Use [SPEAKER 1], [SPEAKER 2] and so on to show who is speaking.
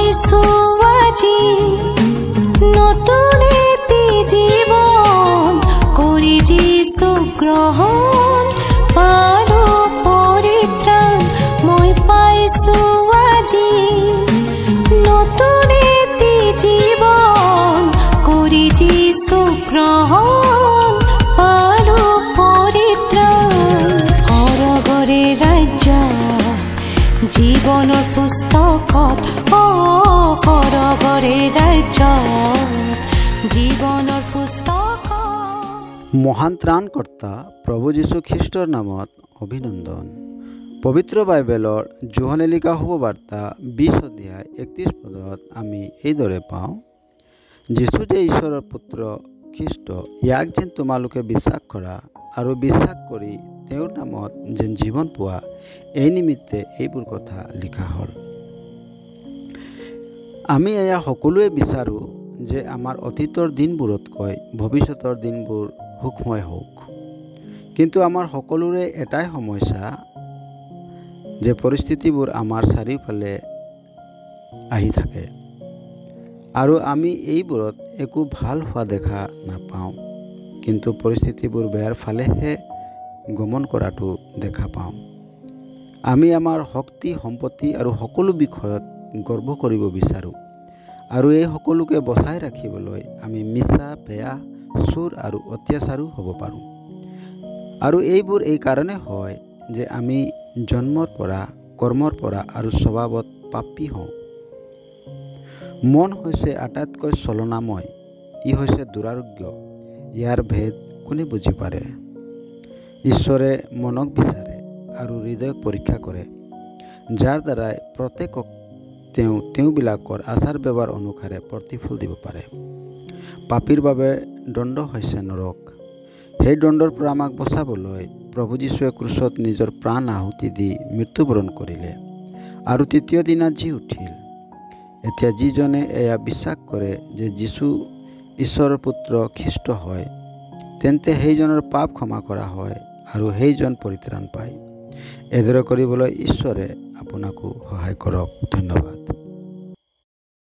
[SPEAKER 1] পাইছো আজি নতুন এটি জীৱন কৰি যিছো গ্ৰহণ পালো পৰিত্ৰাণ মই পাইছো আজি নতুন এটি জীৱন কৰি যিছো গ্ৰহণ পালো পৰিত্ৰাণ সৰগৰে ৰাজ্য জীৱনৰ পুস্তকত সৰগৰে ৰাজ্য জীৱনৰ পুস্তকত।
[SPEAKER 2] মহান ত্ৰাণকৰ্তা প্ৰভু যীশু খ্ৰীষ্টৰ নামত অভিনন্দন। পবিত্ৰ বাইবেলৰ যোহানে লিখা শুভবাৰ্তা 20 অধ্যায় 31 পদত আমি এইদৰে পাওঁ, যীশু যে ঈশ্বৰৰ পুত্ৰ খ্ৰীষ্ট, ইয়াক যেন তোমালোকে বিশ্বাস কৰা আৰু বিশ্বাস কৰি তেওঁৰ নামত যেন জীৱন পোৱা, এই নিমিত্তে এইবোৰ কথা লিখা হ'ল। আমি এয়া সকলোৱে বিচাৰোঁ যে আমাৰ অতীতৰ দিনবোৰতকৈ ভৱিষ্যতৰ দিনবোৰ সুখময় হওক। কিন্তু আমাৰ সকলোৰে এটাই সমস্যা যে পৰিস্থিতিবোৰ আমাৰ চাৰিওফালে আহি থাকে আৰু আমি এইবোৰত একো ভাল হোৱা দেখা নাপাওঁ, কিন্তু পৰিস্থিতিবোৰ বেয়াৰ ফালেহে গমন কৰাটো দেখা পাওঁ। আমি আমাৰ শক্তি সম্পত্তি আৰু সকলো বিষয়ত গৰ্ব কৰিব বিচাৰোঁ আৰু এই সকলোকে বচাই ৰাখিবলৈ আমি মিছা, বেয়া, চোৰ আৰু অত্যাচাৰো হ'ব পাৰোঁ। আৰু এইবোৰ এই কাৰণে হয় যে আমি জন্মৰ পৰা, কৰ্মৰ পৰা আৰু স্বভাৱত পাপী হওঁ। মন হৈছে আটাইতকৈ চলনাময়, ই হৈছে দুৰাৰোগ্য। ইয়াৰ ভেদ কোনে বুজি পাৰে? ঈশ্বৰে মনক বিচাৰে আৰু হৃদয়ক পৰীক্ষা কৰে, যাৰ দ্বাৰাই প্ৰত্যেকক তেওঁবিলাকৰ আচাৰ ব্যৱহাৰ অনুসাৰে প্ৰতিফল দিব পাৰে। পাপীৰ বাবে দণ্ড হৈছে নৰক। সেই দণ্ডৰ পৰা আমাক বচাবলৈ প্ৰভু যীশুৱে ক্ৰুচত নিজৰ প্ৰাণ আহুতি দি মৃত্যুবৰণ কৰিলে আৰু তৃতীয় দিনা জি উঠিল। এতিয়া যিজনে এয়া বিশ্বাস কৰে যে যীশু ঈশ্বৰৰ পুত্ৰ খ্ৰীষ্ট হয়, তেন্তে সেইজনৰ পাপ ক্ষমা কৰা হয় আৰু সেইজন পৰিত্ৰাণ পায়। এইদৰে কৰিবলৈ ঈশ্বৰে আপোনাকো সহায় কৰক। ধন্যবাদ।